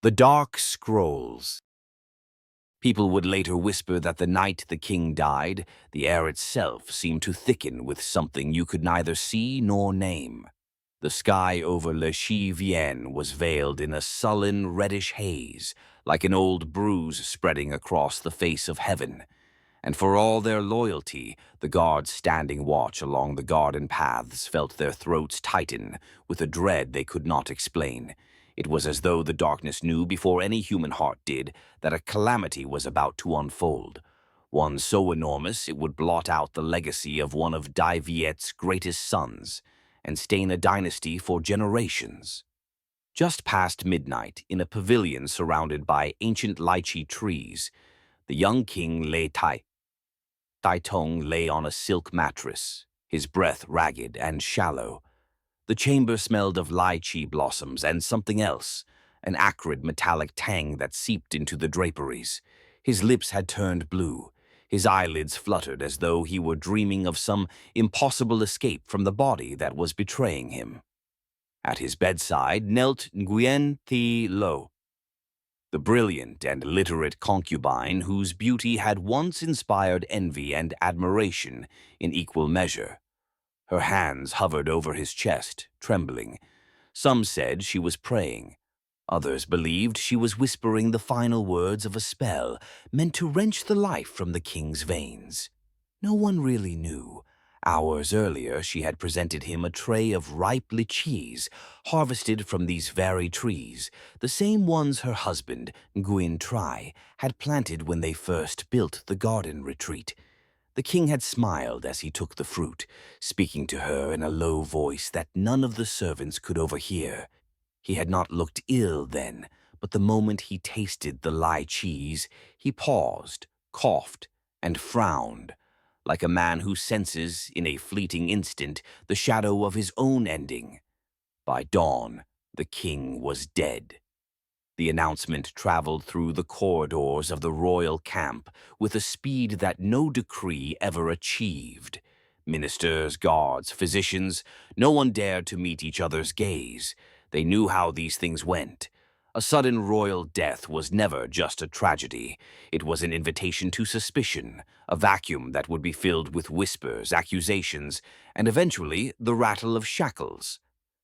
The Dark Scrolls. People would later whisper that the night the king died, the air itself seemed to thicken with something you could neither see nor name. The sky over Le Chivien was veiled in a sullen, reddish haze, like an old bruise spreading across the face of heaven. And for all their loyalty, the guards standing watch along the garden paths felt their throats tighten with a dread they could not explain. It was as though the darkness knew before any human heart did that a calamity was about to unfold, one so enormous it would blot out the legacy of one of Daviet's greatest sons and stain a dynasty for generations. Just past midnight, in a pavilion surrounded by ancient lychee trees, the young king Tai Tong lay on a silk mattress, his breath ragged and shallow. The chamber smelled of lychee blossoms and something else, an acrid metallic tang that seeped into the draperies. His lips had turned blue. His eyelids fluttered as though he were dreaming of some impossible escape from the body that was betraying him. At his bedside knelt Nguyen Thi Lo, the brilliant and literate concubine whose beauty had once inspired envy and admiration in equal measure. Her hands hovered over his chest, trembling. Some said she was praying. Others believed she was whispering the final words of a spell meant to wrench the life from the king's veins. No one really knew. Hours earlier, she had presented him a tray of ripe lychees, harvested from these very trees, the same ones her husband, Nguyen Tri, had planted when they first built the garden retreat. The king had smiled as he took the fruit, speaking to her in a low voice that none of the servants could overhear. He had not looked ill then, but the moment he tasted the lychees, he paused, coughed, and frowned, like a man who senses, in a fleeting instant, the shadow of his own ending. By dawn, the king was dead. The announcement traveled through the corridors of the royal camp with a speed that no decree ever achieved. Ministers, guards, physicians, no one dared to meet each other's gaze. They knew how these things went. A sudden royal death was never just a tragedy. It was an invitation to suspicion, a vacuum that would be filled with whispers, accusations, and eventually the rattle of shackles.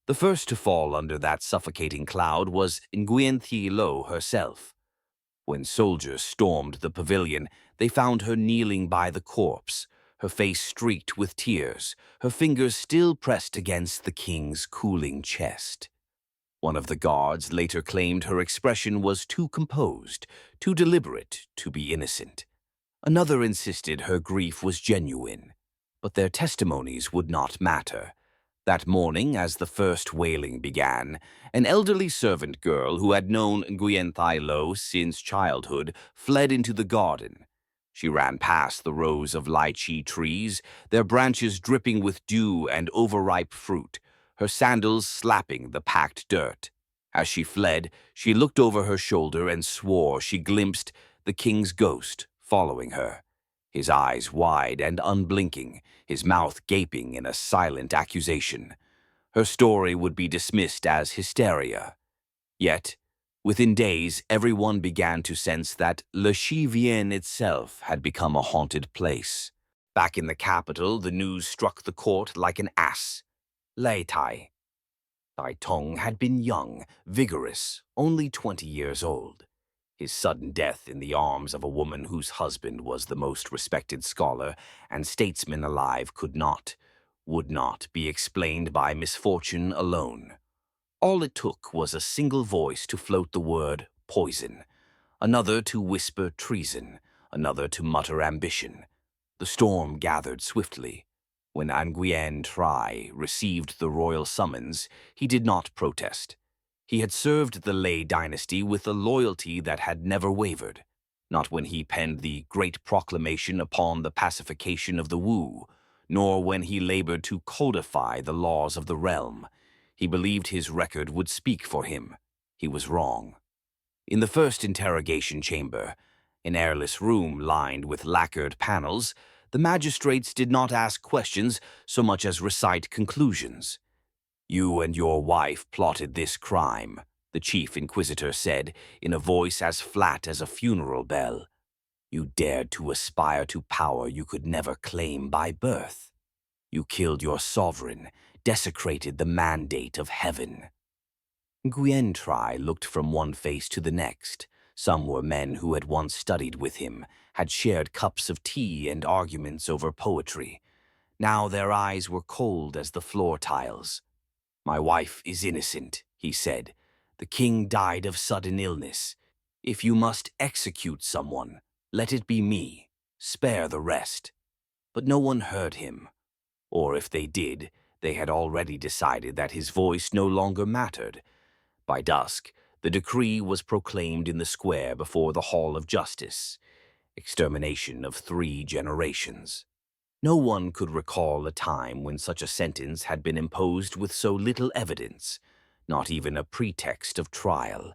The first to fall under that suffocating cloud was Nguyen Thi Lo herself. When soldiers stormed the pavilion, they found her kneeling by the corpse, her face streaked with tears, her fingers still pressed against the king's cooling chest. One of the guards later claimed her expression was too composed, too deliberate to be innocent. Another insisted her grief was genuine, but their testimonies would not matter. That morning, as the first wailing began, an elderly servant girl who had known Nguyen Thi Lo since childhood fled into the garden. She ran past the rows of lychee trees, their branches dripping with dew and overripe fruit, her sandals slapping the packed dirt. As she fled, she looked over her shoulder and swore she glimpsed the king's ghost following her. His eyes wide and unblinking, his mouth gaping in a silent accusation. Her story would be dismissed as hysteria. Yet, within days, everyone began to sense that Le Chivien itself had become a haunted place. Back in the capital, the news struck the court like an ass. Tai Tong had been young, vigorous, only 20 years old. His sudden death in the arms of a woman whose husband was the most respected scholar and statesman alive would not be explained by misfortune alone. All it took was a single voice to float the word poison, another to whisper treason, another to mutter ambition. The storm gathered swiftly. When Nguyen Tri received the royal summons, he did not protest. He had served the Lei dynasty with a loyalty that had never wavered, not when he penned the Great Proclamation upon the pacification of the Wu, nor when he labored to codify the laws of the realm. He believed his record would speak for him. He was wrong. In the first interrogation chamber, an airless room lined with lacquered panels, the magistrates did not ask questions so much as recite conclusions. "You and your wife plotted this crime," the chief inquisitor said in a voice as flat as a funeral bell. "You dared to aspire to power you could never claim by birth. You killed your sovereign, desecrated the mandate of heaven." Nguyen Trai looked from one face to the next. Some were men who had once studied with him, had shared cups of tea and arguments over poetry. Now their eyes were cold as the floor tiles. "My wife is innocent," he said. "The king died of sudden illness. If you must execute someone, let it be me. Spare the rest." But no one heard him. Or if they did, they had already decided that his voice no longer mattered. By dusk, the decree was proclaimed in the square before the Hall of Justice. Extermination of 3 generations. No one could recall a time when such a sentence had been imposed with so little evidence, not even a pretext of trial.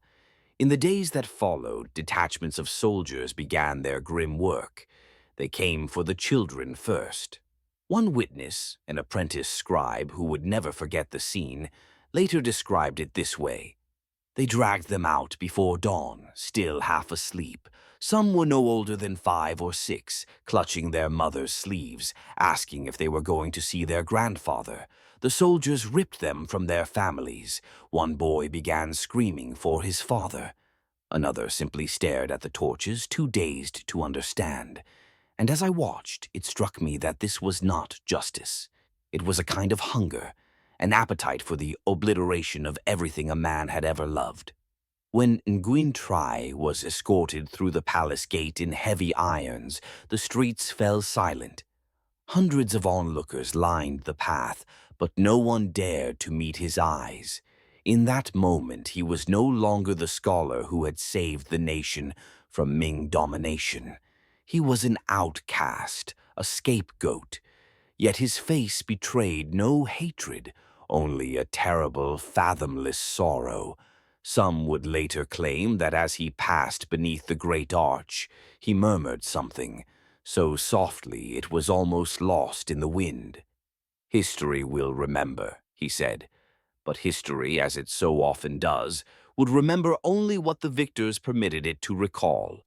In the days that followed, detachments of soldiers began their grim work. They came for the children first. One witness, an apprentice scribe who would never forget the scene, later described it this way. "They dragged them out before dawn, still half asleep. Some were no older than 5 or 6, clutching their mother's sleeves, asking if they were going to see their grandfather. The soldiers ripped them from their families. One boy began screaming for his father. Another simply stared at the torches, too dazed to understand. And as I watched, it struck me that this was not justice. It was a kind of hunger, an appetite for the obliteration of everything a man had ever loved." When Nguyen Trai was escorted through the palace gate in heavy irons, the streets fell silent. Hundreds of onlookers lined the path, but no one dared to meet his eyes. In that moment, he was no longer the scholar who had saved the nation from Ming domination. He was an outcast, a scapegoat. Yet his face betrayed no hatred, only a terrible, fathomless sorrow. Some would later claim that as he passed beneath the great arch, he murmured something, so softly it was almost lost in the wind. "History will remember," he said. But history, as it so often does, would remember only what the victors permitted it to recall.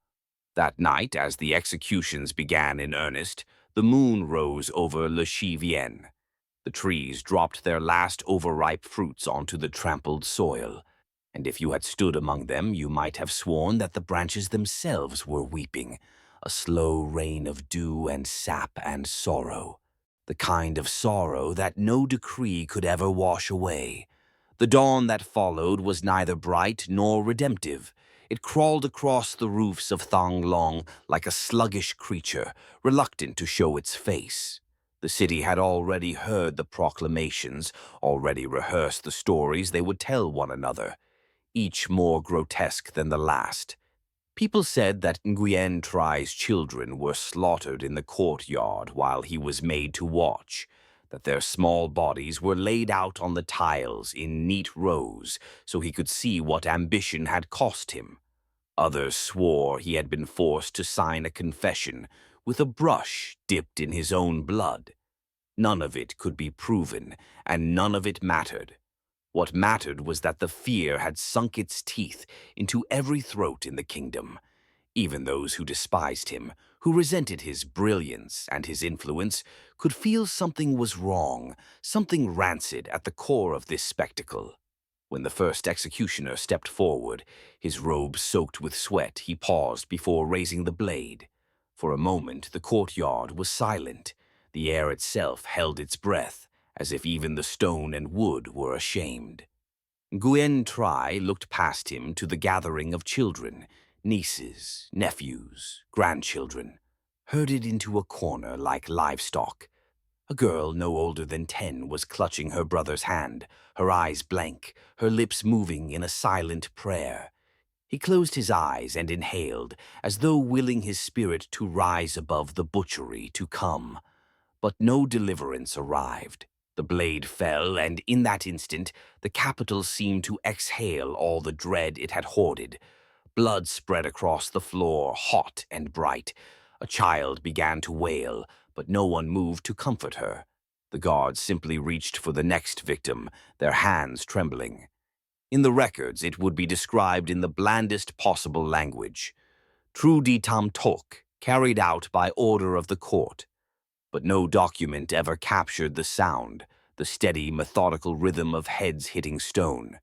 That night, as the executions began in earnest, the moon rose over Le Chivien. The trees dropped their last overripe fruits onto the trampled soil, and if you had stood among them, you might have sworn that the branches themselves were weeping, a slow rain of dew and sap and sorrow, the kind of sorrow that no decree could ever wash away. The dawn that followed was neither bright nor redemptive. It crawled across the roofs of Thang Long like a sluggish creature, reluctant to show its face. The city had already heard the proclamations, already rehearsed the stories they would tell one another, each more grotesque than the last. People said that Nguyen Trai's children were slaughtered in the courtyard while he was made to watch, that their small bodies were laid out on the tiles in neat rows so he could see what ambition had cost him. Others swore he had been forced to sign a confession with a brush dipped in his own blood. None of it could be proven, and none of it mattered. What mattered was that the fear had sunk its teeth into every throat in the kingdom. Even those who despised him, who resented his brilliance and his influence, could feel something was wrong, something rancid at the core of this spectacle. When the first executioner stepped forward, his robe soaked with sweat, he paused before raising the blade. For a moment, the courtyard was silent. The air itself held its breath, as if even the stone and wood were ashamed. Nguyen Trai looked past him to the gathering of children, nieces, nephews, grandchildren, herded into a corner like livestock. A girl no older than 10 was clutching her brother's hand, her eyes blank, her lips moving in a silent prayer. He closed his eyes and inhaled, as though willing his spirit to rise above the butchery to come. But no deliverance arrived. The blade fell, and in that instant, the capital seemed to exhale all the dread it had hoarded. Blood spread across the floor, hot and bright. A child began to wail, but no one moved to comfort her. The guards simply reached for the next victim, their hands trembling. In the records, it would be described in the blandest possible language. True di tam tok, carried out by order of the court. But no document ever captured the sound, the steady, methodical rhythm of heads hitting stone.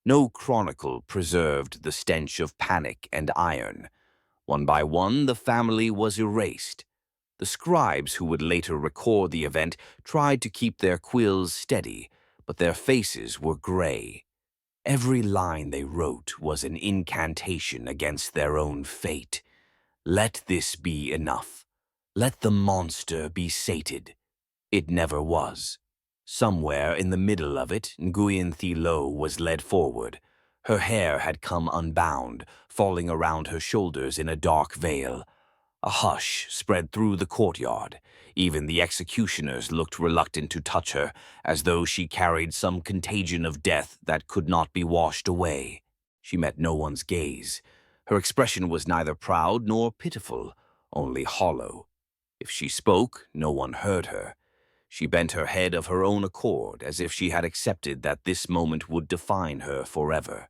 No chronicle preserved the stench of panic and iron. One by one, the family was erased. The scribes who would later record the event tried to keep their quills steady, but their faces were gray. Every line they wrote was an incantation against their own fate. Let this be enough. Let the monster be sated. It never was. Somewhere in the middle of it, Nguyen Thi Lo was led forward. Her hair had come unbound, falling around her shoulders in a dark veil. A hush spread through the courtyard. Even the executioners looked reluctant to touch her, as though she carried some contagion of death that could not be washed away. She met no one's gaze. Her expression was neither proud nor pitiful, only hollow. If she spoke, no one heard her. She bent her head of her own accord, as if she had accepted that this moment would define her forever.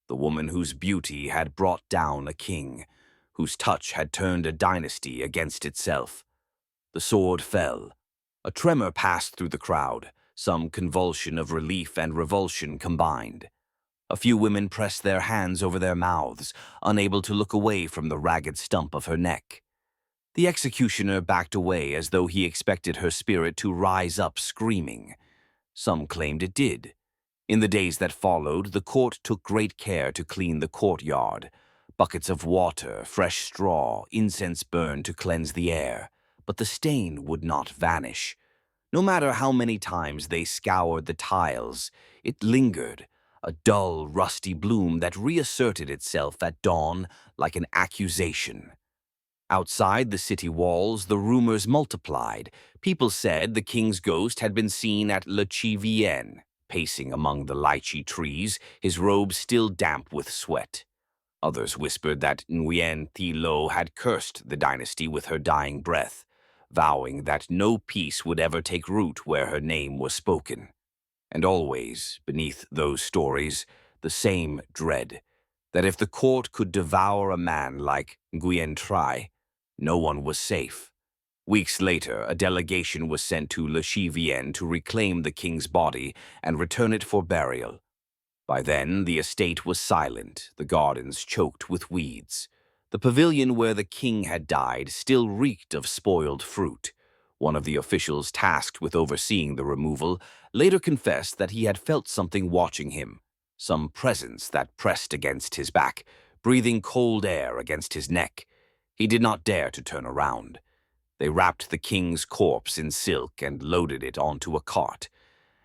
The woman whose beauty had brought down a king, whose touch had turned a dynasty against itself. The sword fell. A tremor passed through the crowd, some convulsion of relief and revulsion combined. A few women pressed their hands over their mouths, unable to look away from the ragged stump of her neck. The executioner backed away as though he expected her spirit to rise up screaming. Some claimed it did. In the days that followed, the court took great care to clean the courtyard. Buckets of water, fresh straw, incense burned to cleanse the air. But the stain would not vanish. No matter how many times they scoured the tiles, it lingered, a dull, rusty bloom that reasserted itself at dawn like an accusation. Outside the city walls, the rumors multiplied. People said the king's ghost had been seen at Le Chi Vien, pacing among the lychee trees, his robe still damp with sweat. Others whispered that Nguyen Thi Lo had cursed the dynasty with her dying breath, vowing that no peace would ever take root where her name was spoken. And always, beneath those stories, the same dread, that if the court could devour a man like Nguyen Trai, no one was safe. Weeks later, a delegation was sent to Le Chi Vien to reclaim the king's body and return it for burial. By then, the estate was silent, the gardens choked with weeds. The pavilion where the king had died still reeked of spoiled fruit. One of the officials tasked with overseeing the removal later confessed that he had felt something watching him, some presence that pressed against his back, breathing cold air against his neck. He did not dare to turn around. They wrapped the king's corpse in silk and loaded it onto a cart.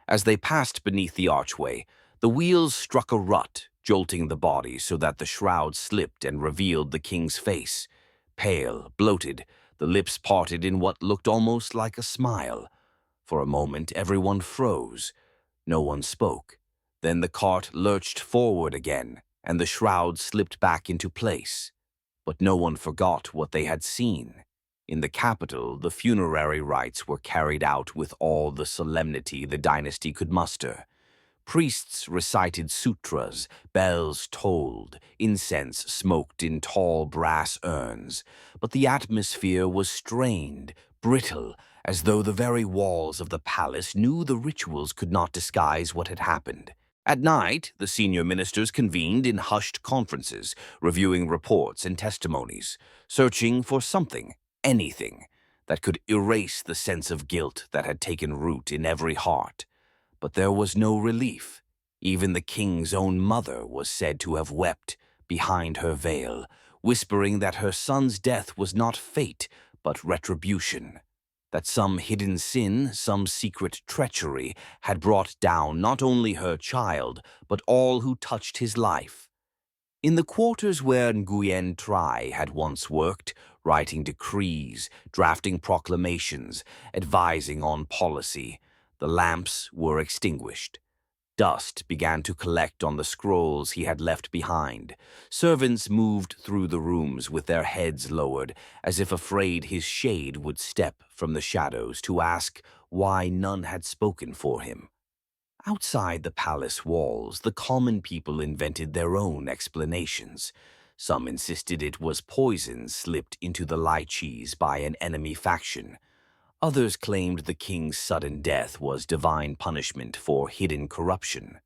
As they passed beneath the archway, the wheels struck a rut, jolting the body so that the shroud slipped and revealed the king's face. Pale, bloated, the lips parted in what looked almost like a smile. For a moment, everyone froze. No one spoke. Then the cart lurched forward again, and the shroud slipped back into place. But no one forgot what they had seen. In the capital, the funerary rites were carried out with all the solemnity the dynasty could muster. Priests recited sutras, bells tolled, incense smoked in tall brass urns, but the atmosphere was strained, brittle, as though the very walls of the palace knew the rituals could not disguise what had happened. At night, the senior ministers convened in hushed conferences, reviewing reports and testimonies, searching for something, anything, that could erase the sense of guilt that had taken root in every heart. But there was no relief. Even the king's own mother was said to have wept behind her veil, whispering that her son's death was not fate, but retribution. That some hidden sin, some secret treachery, had brought down not only her child, but all who touched his life. In the quarters where Nguyen Trai had once worked, writing decrees, drafting proclamations, advising on policy, the lamps were extinguished. Dust began to collect on the scrolls he had left behind. Servants moved through the rooms with their heads lowered, as if afraid his shade would step from the shadows to ask why none had spoken for him. Outside the palace walls, the common people invented their own explanations. Some insisted it was poison slipped into the lychees by an enemy faction. Others claimed the king's sudden death was divine punishment for hidden corruption.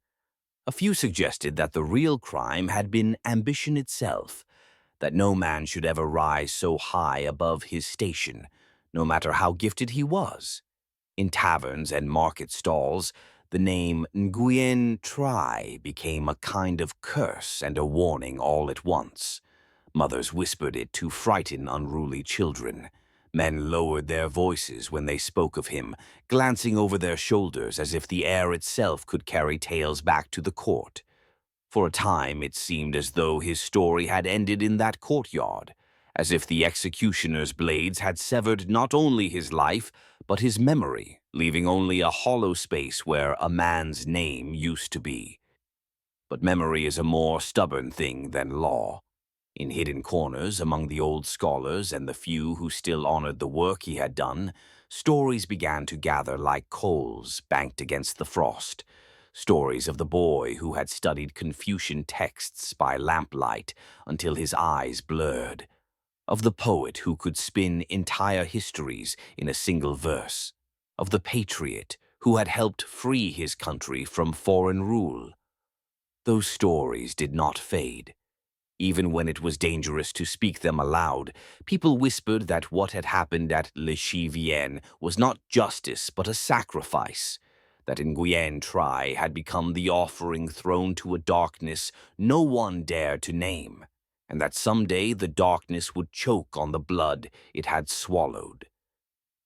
A few suggested that the real crime had been ambition itself, that no man should ever rise so high above his station, no matter how gifted he was. In taverns and market stalls, the name Nguyen Trai became a kind of curse and a warning all at once. Mothers whispered it to frighten unruly children. Men lowered their voices when they spoke of him, glancing over their shoulders as if the air itself could carry tales back to the court. For a time, it seemed as though his story had ended in that courtyard, as if the executioner's blades had severed not only his life, but his memory, leaving only a hollow space where a man's name used to be. But memory is a more stubborn thing than law. In hidden corners among the old scholars and the few who still honored the work he had done, stories began to gather like coals banked against the frost. Stories of the boy who had studied Confucian texts by lamplight until his eyes blurred. Of the poet who could spin entire histories in a single verse. Of the patriot who had helped free his country from foreign rule. Those stories did not fade. Even when it was dangerous to speak them aloud, people whispered that what had happened at Le Chivien was not justice but a sacrifice, that Nguyen Trai had become the offering thrown to a darkness no one dared to name, and that someday the darkness would choke on the blood it had swallowed.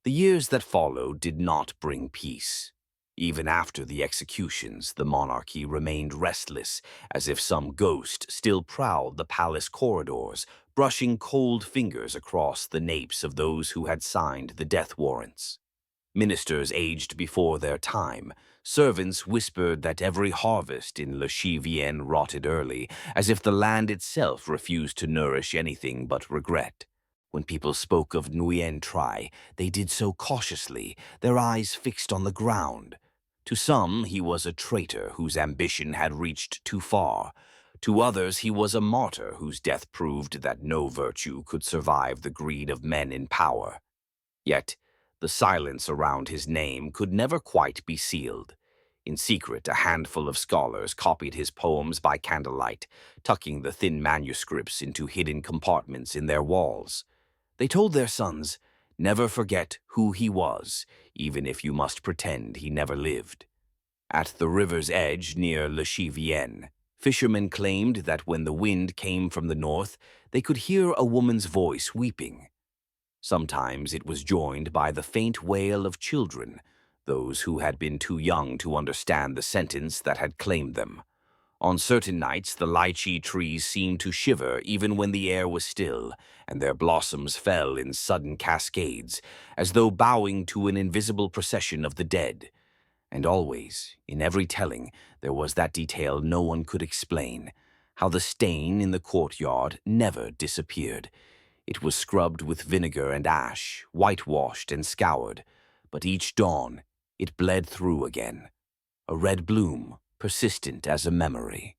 The years that followed did not bring peace. Even after the executions, the monarchy remained restless, as if some ghost still prowled the palace corridors, brushing cold fingers across the napes of those who had signed the death warrants. Ministers aged before their time, servants whispered that every harvest in Le Chivien rotted early, as if the land itself refused to nourish anything but regret. When people spoke of Nguyen Trai, they did so cautiously, their eyes fixed on the ground. To some, he was a traitor whose ambition had reached too far. To others, he was a martyr whose death proved that no virtue could survive the greed of men in power. Yet, the silence around his name could never quite be sealed. In secret, a handful of scholars copied his poems by candlelight, tucking the thin manuscripts into hidden compartments in their walls. They told their sons, "Never forget who he was, even if you must pretend he never lived." At the river's edge near Le Chivien, fishermen claimed that when the wind came from the north, they could hear a woman's voice weeping. Sometimes it was joined by the faint wail of children, those who had been too young to understand the sentence that had claimed them. On certain nights, the lychee trees seemed to shiver even when the air was still, and their blossoms fell in sudden cascades, as though bowing to an invisible procession of the dead. And always, in every telling, there was that detail no one could explain, how the stain in the courtyard never disappeared. It was scrubbed with vinegar and ash, whitewashed and scoured, but each dawn it bled through again, a red bloom, persistent as a memory.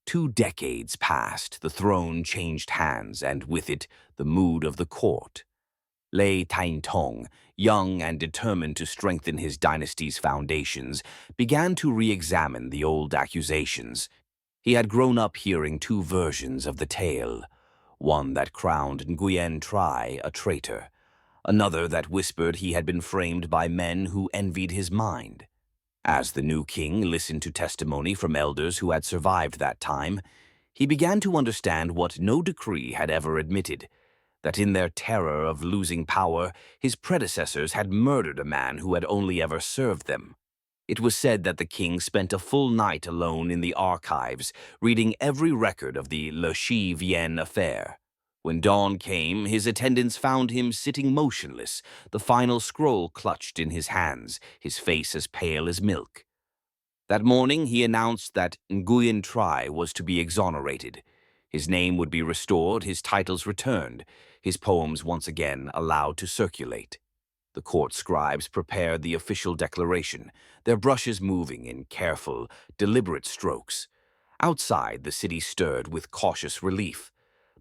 2 decades passed, the throne changed hands, and with it the mood of the court. Lei Taintong, young and determined to strengthen his dynasty's foundations, began to re-examine the old accusations. He had grown up hearing 2 versions of the tale, one that crowned Nguyen Trai a traitor, another that whispered he had been framed by men who envied his mind. As the new king listened to testimony from elders who had survived that time, he began to understand what no decree had ever admitted, that in their terror of losing power, his predecessors had murdered a man who had only ever served them. It was said that the king spent a full night alone in the archives, reading every record of the Le Chivien affair. When dawn came, his attendants found him sitting motionless, the final scroll clutched in his hands, his face as pale as milk. That morning, he announced that Nguyen Trai was to be exonerated. His name would be restored, his titles returned, his poems once again allowed to circulate. The court scribes prepared the official declaration, their brushes moving in careful, deliberate strokes. Outside, the city stirred with cautious relief.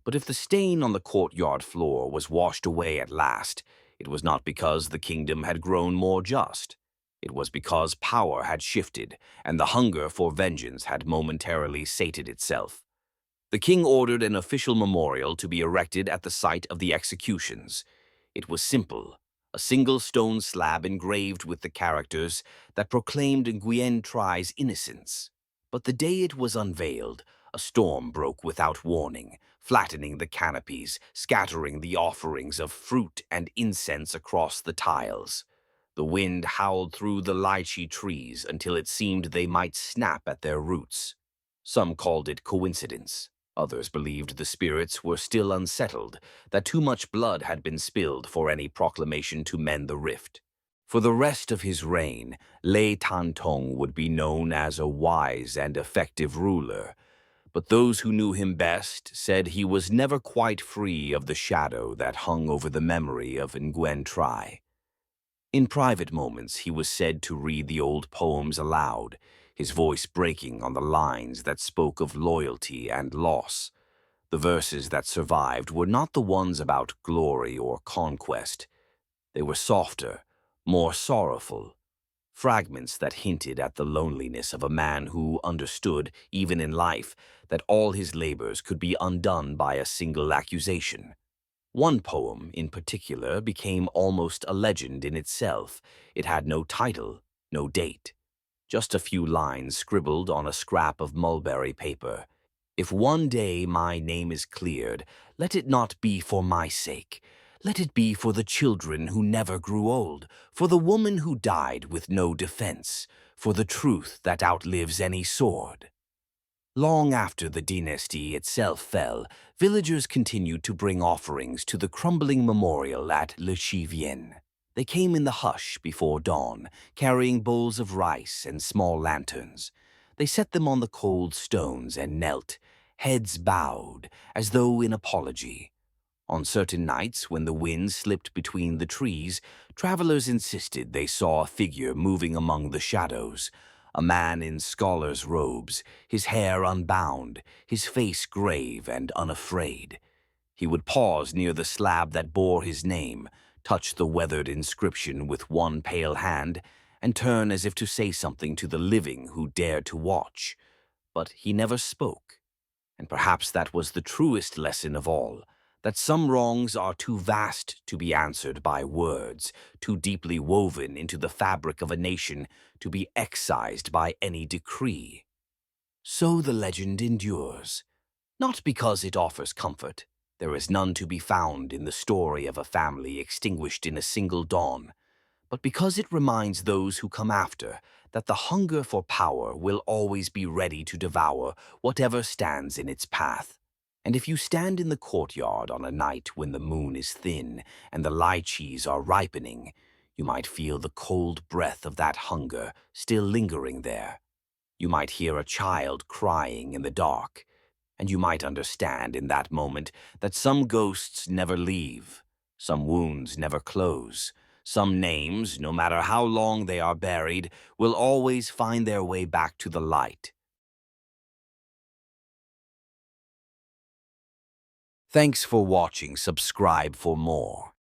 But if the stain on the courtyard floor was washed away at last, it was not because the kingdom had grown more just. It was because power had shifted, and the hunger for vengeance had momentarily sated itself. The king ordered an official memorial to be erected at the site of the executions. It was simple, a single stone slab engraved with the characters that proclaimed Nguyen Tri's innocence. But the day it was unveiled, a storm broke without warning, flattening the canopies, scattering the offerings of fruit and incense across the tiles. The wind howled through the lychee trees until it seemed they might snap at their roots. Some called it coincidence. Others believed the spirits were still unsettled, that too much blood had been spilled for any proclamation to mend the rift. For the rest of his reign, Lei Tantong would be known as a wise and effective ruler, but those who knew him best said he was never quite free of the shadow that hung over the memory of Nguyen Tri. In private moments, he was said to read the old poems aloud, his voice breaking on the lines that spoke of loyalty and loss. The verses that survived were not the ones about glory or conquest. They were softer, more sorrowful, fragments that hinted at the loneliness of a man who understood, even in life, that all his labors could be undone by a single accusation. One poem, in particular, became almost a legend in itself. It had no title, no date, just a few lines scribbled on a scrap of mulberry paper. If one day my name is cleared, let it not be for my sake. Let it be for the children who never grew old, for the woman who died with no defense, for the truth that outlives any sword. Long after the dynasty itself fell, villagers continued to bring offerings to the crumbling memorial at Le Chivien. They came in the hush before dawn, carrying bowls of rice and small lanterns. They set them on the cold stones and knelt, heads bowed, as though in apology. On certain nights, when the wind slipped between the trees, travelers insisted they saw a figure moving among the shadows, a man in scholar's robes, his hair unbound, his face grave and unafraid. He would pause near the slab that bore his name, touch the weathered inscription with one pale hand, and turn as if to say something to the living who dared to watch. But he never spoke, and perhaps that was the truest lesson of all, that some wrongs are too vast to be answered by words, too deeply woven into the fabric of a nation to be excised by any decree. So the legend endures, not because it offers comfort. There is none to be found in the story of a family extinguished in a single dawn, but because it reminds those who come after that the hunger for power will always be ready to devour whatever stands in its path. And if you stand in the courtyard on a night when the moon is thin and the lychees are ripening, you might feel the cold breath of that hunger still lingering there. You might hear a child crying in the dark, and you might understand in that moment that some ghosts never leave, some wounds never close, some names, no matter how long they are buried, will always find their way back to the light. Thanks for watching. Subscribe for more.